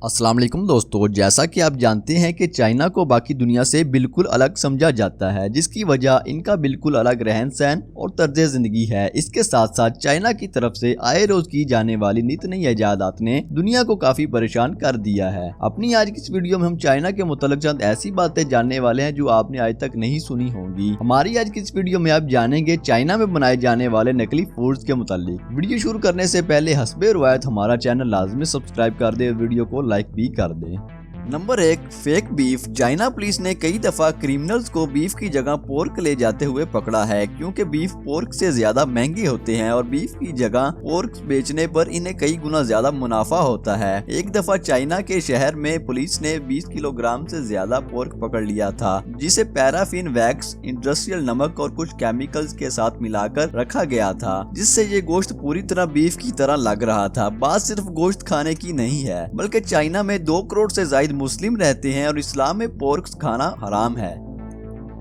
अस्सलाम वालेकुम दोस्तों, जैसा कि आप जानते हैं कि चाइना को बाकी दुनिया से बिल्कुल अलग समझा जाता है, जिसकी वजह इनका बिल्कुल अलग रहन सहन और तर्ज जिंदगी है। इसके साथ साथ चाइना की तरफ से आए रोज की जाने वाली नित नई इजादात ने दुनिया को काफी परेशान कर दिया है। अपनी आज की इस वीडियो में हम चाइना के मुतालिक चंद ऐसी बातें जानने वाले हैं जो आपने आज तक नहीं सुनी होंगी। हमारी आज की इस वीडियो में आप जानेंगे चाइना में बनाए जाने वाले नकली फूड्स के मुतालिक। वीडियो शुरू करने से पहले हस्बे रिवायत हमारा चैनल लाजमी सब्सक्राइब कर दे, वीडियो को लाइक भी कर दें। Number 1, fake beef. China police ने कई दफा क्रिमिनल्स को बीफ की जगह पोर्क ले जाते हुए पकड़ा है, क्योंकि बीफ पोर्क से ज्यादा महंगे होते हैं और बीफ की जगह पोर्क बेचने पर इन्हें कई गुना ज्यादा मुनाफा होता है। एक दफा चाइना के शहर में पुलिस ने 20 किलोग्राम से ज्यादा पोर्क पकड़ लिया था, जिसे पैराफिन वैक्स, इंडस्ट्रियल नमक और कुछ केमिकल्स के साथ मिलाकर रखा गया था, जिससे ये गोश्त पूरी तरह बीफ की तरह लग रहा था। बात सिर्फ गोश्त खाने की नहीं है, बल्कि चाइना में 2 करोड़ से ज्यादा मुस्लिम रहते हैं और इस्लाम में पोर्क खाना हराम है।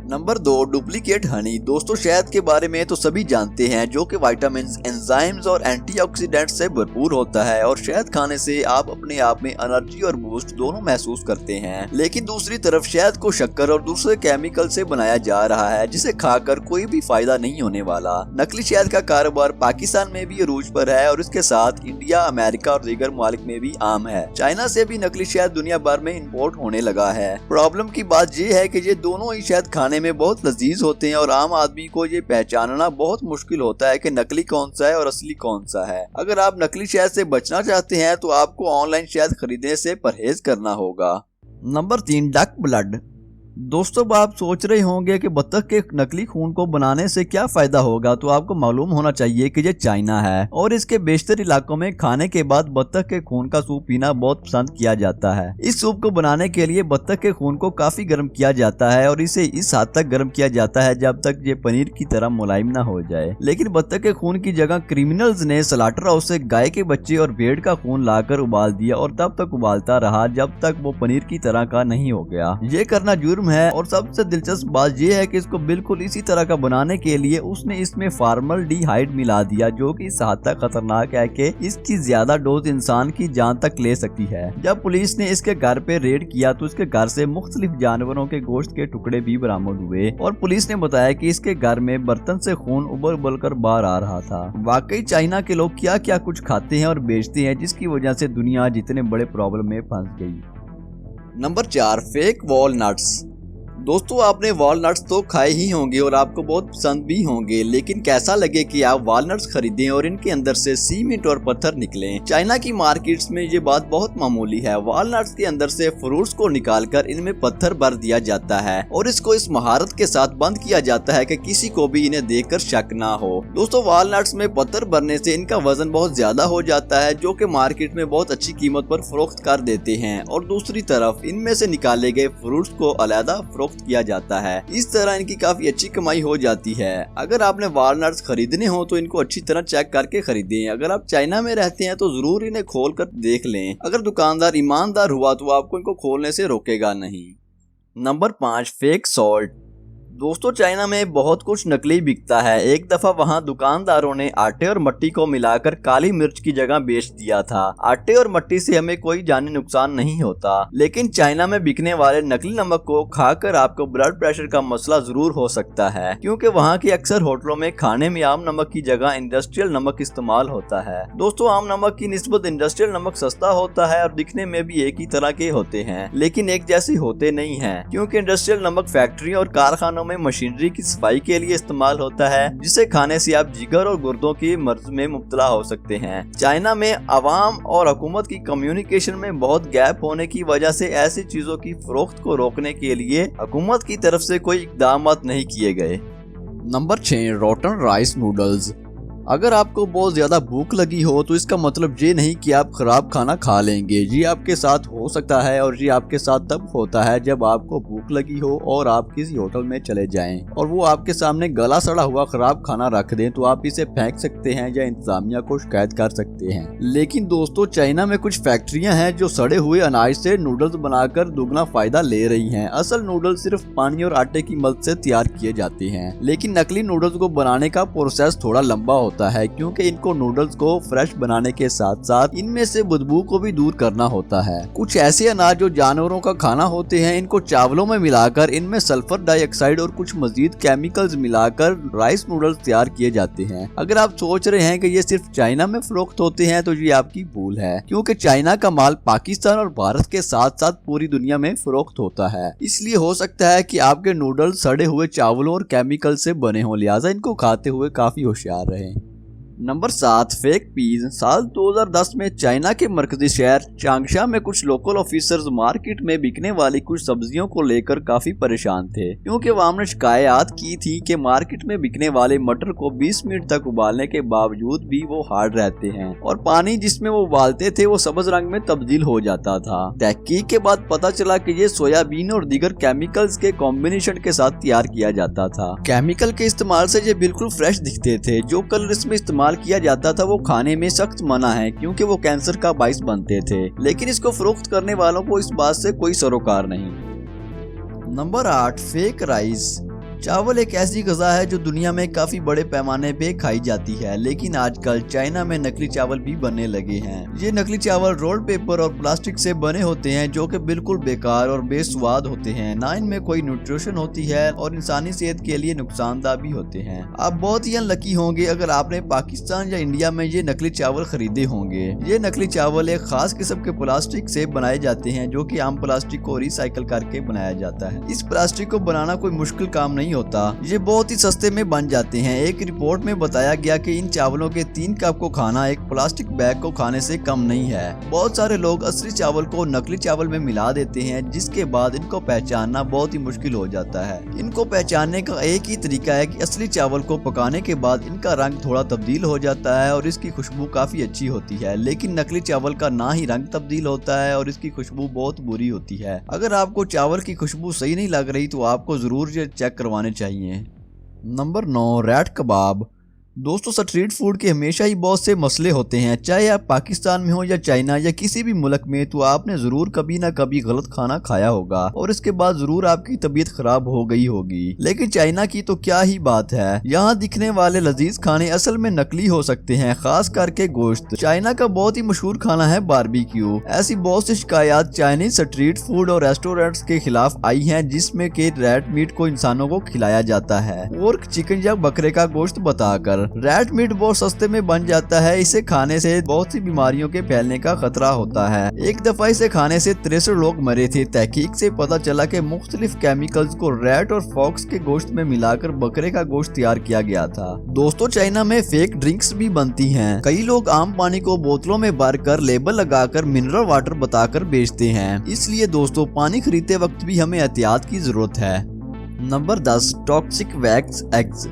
Number 2, duplicate Honey. दोस्तों, शहद के बारे में तो सभी जानते हैं, जो कि विटामिन्स, एंजाइम्स और एंटीऑक्सीडेंट्स से भरपूर होता है और शहद खाने से आप अपने आप में एनर्जी और बूस्ट दोनों महसूस करते हैं। लेकिन दूसरी तरफ शहद को शक्कर और दूसरे केमिकल से बनाया जा रहा है, जिसे खाकर कोई भी फायदा नहीं होने वाला। नकली शहद का कारोबार पाकिस्तान में भी अरूज पर है और इसके साथ इंडिया, अमेरिका और दीगर मुमालिक में भी आम है। चाइना से भी नकली शहद दुनिया भर में इम्पोर्ट होने लगा है। प्रॉब्लम की बात ये है कि ये दोनों ही शहद खाने में बहुत लजीज होते हैं और आम आदमी को ये पहचानना बहुत मुश्किल होता है कि नकली कौन सा है और असली कौन सा है। अगर आप नकली शहद से बचना चाहते हैं तो आपको ऑनलाइन शहद खरीदने से परहेज करना होगा। Number 3, duck blood. दोस्तों, आप सोच रहे होंगे कि बत्तख के नकली खून को बनाने से क्या फायदा होगा, तो आपको मालूम होना चाहिए कि ये चाइना है और इसके बेशतर इलाकों में खाने के बाद बत्तख के खून का सूप पीना बहुत पसंद किया जाता है। इस सूप को बनाने के लिए बत्तख के खून को काफी गर्म किया जाता है और इसे इस हद तक गर्म किया जाता है जब तक ये पनीर की तरह मुलायम न हो जाए। लेकिन बत्तख के खून की जगह क्रिमिनल्स ने स्लॉटर हाउस से गाय के बच्चे और भेड़ का खून लाकर उबाल दिया और तब तक उबालता रहा जब तक वो पनीर की तरह का नहीं हो गया। ये करना जुर्म है और सबसे दिलचस्प बात यह है कि इसको बिल्कुल इसी तरह का बनाने के लिए उसने इसमें फॉर्मल्डिहाइड मिला दिया, जो कि इस हद तक खतरनाक है कि इसकी ज्यादा डोज इंसान की जान तक ले सकती है। जब पुलिस ने इसके घर पे रेड किया तो इसके घर से मुख्तलिफ जानवरों के गोश्त के टुकड़े भी बरामद हुए और पुलिस ने बताया कि इसके घर में बर्तन से खून उबल उबल कर बाहर आ रहा था। वाकई चाइना के लोग क्या क्या कुछ खाते हैं और बेचते हैं, जिसकी वजह से दुनिया जितने बड़े प्रॉब्लम में फंस गई। Number 4, fake walnuts. दोस्तों, आपने वॉलनट्स तो खाए ही होंगे और आपको बहुत पसंद भी होंगे, लेकिन कैसा लगे कि आप वॉलनट्स खरीदें और इनके अंदर से सीमेंट और पत्थर निकलें। चाइना की मार्केट्स में ये बात बहुत मामूली है। वॉलनट्स के अंदर से फ्रूट्स को निकालकर इनमें पत्थर भर दिया जाता है और इसको इस महारत के साथ बंद किया जाता है कि किसी को भी इन्हें देखकर शक ना हो। दोस्तों, वॉलनट्स में पत्थर भरने से इनका वजन बहुत ज्यादा हो जाता है, जो कि मार्केट में बहुत अच्छी कीमत पर फरोख्त कर देते हैं और दूसरी तरफ इनमें से निकाले गए फ्रूट्स को अलग फरोख्त किया जाता है। इस तरह इनकी काफी अच्छी कमाई हो जाती है। अगर आपने वॉलनट्स खरीदने हो तो इनको अच्छी तरह चेक करके खरीदें। अगर आप चाइना में रहते हैं तो जरूर इन्हें खोल कर देख लें। अगर दुकानदार ईमानदार हुआ तो आपको इनको खोलने से रोकेगा नहीं। Number 5, fake salt. दोस्तों, चाइना में बहुत कुछ नकली बिकता है। एक दफा वहाँ दुकानदारों ने आटे और मट्टी को मिलाकर काली मिर्च की जगह बेच दिया था। आटे और मट्टी से हमें कोई जानी नुकसान नहीं होता, लेकिन चाइना में बिकने वाले नकली नमक को खाकर आपको ब्लड प्रेशर का मसला जरूर हो सकता है, क्योंकि वहाँ की अक्सर होटलों में खाने में आम नमक की जगह इंडस्ट्रियल नमक इस्तेमाल होता है। दोस्तों, आम नमक की निस्बत इंडस्ट्रियल नमक सस्ता होता है और दिखने में भी एक ही तरह के होते हैं, लेकिन एक जैसे होते नहीं है, क्योंकि इंडस्ट्रियल नमक फैक्ट्री और कारखानों में मशीनरी की सफाई के लिए इस्तेमाल होता है, जिसे खाने से आप जिगर और गुर्दों की मर्ज में मुब्तला हो सकते हैं। चाइना में अवाम और हुकूमत की कम्युनिकेशन में बहुत गैप होने की वजह से ऐसी चीजों की फरोख्त को रोकने के लिए हुकूमत की तरफ से कोई इक़दाम नहीं किए गए। Number 6, rotten rice noodles. अगर आपको बहुत ज्यादा भूख लगी हो तो इसका मतलब ये नहीं कि आप खराब खाना खा लेंगे। ये आपके साथ हो सकता है और ये आपके साथ तब होता है जब आपको भूख लगी हो और आप किसी होटल में चले जाएं और वो आपके सामने गला सड़ा हुआ खराब खाना रख दें, तो आप इसे फेंक सकते हैं या इंतजामिया को शिकायत कर सकते हैं। लेकिन दोस्तों, चाइना में कुछ फैक्ट्रियां हैं जो सड़े हुए अनाज से नूडल्स बनाकर दुगना फायदा ले रही हैं। असल नूडल्स सिर्फ पानी और आटे की मदद से तैयार किए जाते हैं, लेकिन नकली नूडल्स को बनाने का प्रोसेस थोड़ा लंबा होता है, क्योंकि इनको नूडल्स को फ्रेश बनाने के साथ साथ इनमें से बदबू को भी दूर करना होता है। कुछ ऐसे अनाज जो जानवरों का खाना होते हैं, इनको चावलों में मिलाकर इनमें सल्फर डाइऑक्साइड और कुछ मजीद केमिकल्स मिलाकर राइस नूडल्स तैयार किए जाते हैं। अगर आप सोच रहे हैं कि ये सिर्फ चाइना में फरोख्त होते हैं तो ये आपकी भूल है, क्योंकि चाइना का माल पाकिस्तान और भारत के साथ साथ पूरी दुनिया में फरोख्त होता है। इसलिए हो सकता है कि आपके नूडल्स सड़े हुए चावलों और केमिकल से बने हों, लिहाजा इनको खाते हुए काफी होशियार रहें। Number 7, fake peas. साल 2010 में चाइना के मरकजी शहर चांगशा में कुछ लोकल ऑफिसर्स मार्केट में बिकने वाली कुछ सब्जियों को लेकर काफी परेशान थे, क्योंकि वहां ने शिकायत की थी कि मार्केट में बिकने वाले मटर को 20 मिनट तक उबालने के बावजूद भी वो हार्ड रहते हैं और पानी जिसमें वो उबालते थे वो सब्ज रंग में तब्दील हो जाता था। तहकीक के बाद पता चला कि ये सोयाबीन और दीगर केमिकल्स के कॉम्बिनेशन के साथ तैयार किया जाता था। केमिकल के इस्तेमाल से ये बिल्कुल फ्रेश दिखते थे। जो कलर इसमें इस्तेमाल किया जाता था वो खाने में सख्त मना है, क्योंकि वो कैंसर का बाइस बनते थे, लेकिन इसको फरोख्त करने वालों को इस बात से कोई सरोकार नहीं। Number 8, fake rice. चावल एक ऐसी ग़िज़ा है जो दुनिया में काफी बड़े पैमाने पे खाई जाती है, लेकिन आजकल चाइना में नकली चावल भी बनने लगे हैं। ये नकली चावल रोल्ड पेपर और प्लास्टिक से बने होते हैं, जो कि बिल्कुल बेकार और बेस्वाद होते हैं। ना इनमें कोई न्यूट्रिशन होती है और इंसानी सेहत के लिए नुकसानदा भी होते हैं। आप बहुत ही अनलकी होंगे अगर आपने पाकिस्तान या इंडिया में ये नकली चावल खरीदे होंगे। ये नकली चावल एक खास किस्म के प्लास्टिक से बनाए जाते हैं, जो कि आम प्लास्टिक को रिसाइकल करके बनाया जाता है। इस प्लास्टिक को बनाना कोई मुश्किल काम नहीं होता, ये बहुत ही सस्ते में बन जाते हैं। एक रिपोर्ट में बताया गया कि इन चावलों के 3 कप को खाना एक प्लास्टिक बैग को खाने से कम नहीं है। बहुत सारे लोग असली चावल को नकली चावल में मिला देते हैं, जिसके बाद इनको पहचानना बहुत ही मुश्किल हो जाता है। इनको पहचानने का एक ही तरीका है कि असली चावल को पकाने के बाद इनका रंग थोड़ा तब्दील हो जाता है और इसकी खुशबू काफी अच्छी होती है, लेकिन नकली चावल का ना ही रंग तब्दील होता है और इसकी खुशबू बहुत बुरी होती है। अगर आपको चावल की खुशबू सही नहीं लग रही तो आपको जरूर ये चेक करवाने चाहिए। नंबर 9, रैट कबाब। दोस्तों, स्ट्रीट फूड के हमेशा ही बहुत से मसले होते हैं। चाहे आप पाकिस्तान में हो या चाइना या किसी भी मुल्क में, तो आपने जरूर कभी ना कभी गलत खाना खाया होगा और इसके बाद जरूर आपकी तबीयत खराब हो गई होगी। लेकिन चाइना की तो क्या ही बात है, यहाँ दिखने वाले लजीज खाने असल में नकली हो सकते हैं, खास करके गोश्त। चाइना का बहुत ही मशहूर खाना है बारबेक्यू। ऐसी बहुत सी शिकायत चाइनीज स्ट्रीट फूड और रेस्टोरेंट्स के खिलाफ आई है, जिसमें के रैट मीट को इंसानों को खिलाया जाता है, पोर्क, चिकन या बकरे का गोश्त बताकर। रैट मीट बहुत सस्ते में बन जाता है। इसे खाने से बहुत सी बीमारियों के फैलने का खतरा होता है। एक दफा इसे खाने से 63 लोग मरे थे। तहकीक से पता चला कि मुख्तलिफ केमिकल्स को रैट और फॉक्स के गोश्त में मिलाकर बकरे का गोश्त तैयार किया गया था। दोस्तों, चाइना में फेक ड्रिंक्स भी बनती हैं। कई लोग आम पानी को बोतलों में भरकर लेबल लगाकर मिनरल वाटर बताकर बेचते हैं। इसलिए दोस्तों, पानी खरीदते वक्त भी हमें एहतियात की जरूरत है। Number 10, toxic wax eggs.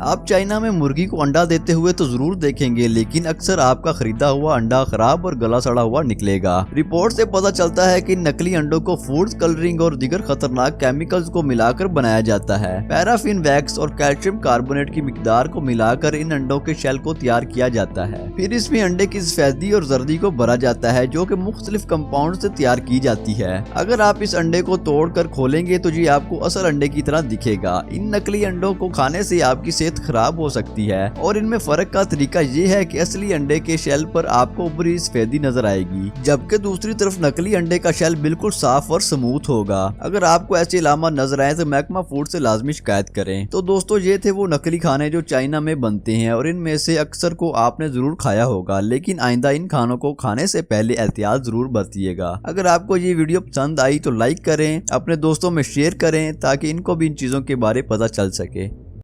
आप चाइना में मुर्गी को अंडा देते हुए तो जरूर देखेंगे, लेकिन अक्सर आपका खरीदा हुआ अंडा खराब और गला सड़ा हुआ निकलेगा। रिपोर्ट से पता चलता है कि नकली अंडों को फूड कलरिंग और दीगर खतरनाक केमिकल्स को मिलाकर बनाया जाता है। पैराफिन वैक्स और कैल्शियम कार्बोनेट की मिकदार को मिलाकर इन अंडों के शेल को तैयार किया जाता है। फिर इसमें अंडे की सफेदी और जर्दी को भरा जाता है, जो कि मुख्तलिफ कंपाउंड से तैयार की जाती है। अगर आप इस अंडे को तोड़कर खोलेंगे तो ये आपको असल अंडे की तरह दिखेगा। इन नकली अंडों को खाने से आपकी सेहत खराब हो सकती है और इनमें फर्क का तरीका ये है कि असली अंडे के शेल पर आपको ऊपरी सफेदी नजर आएगी, जबकि दूसरी तरफ नकली अंडे का शेल बिल्कुल साफ और स्मूथ होगा। अगर आपको ऐसे इलामात नजर आए तो महकमा फूड से लाजमी शिकायत करें। तो दोस्तों, ये थे वो नकली खाने जो चाइना में बनते हैं और इनमें से अक्सर को आपने जरूर खाया होगा, लेकिन आइंदा इन खानों को खाने से पहले एहतियात जरूर बरतिएगा। अगर आपको ये वीडियो पसंद आई तो लाइक करें, अपने दोस्तों में शेयर करें ताकि इनको भी इन चीजों के बारे पता चल सके।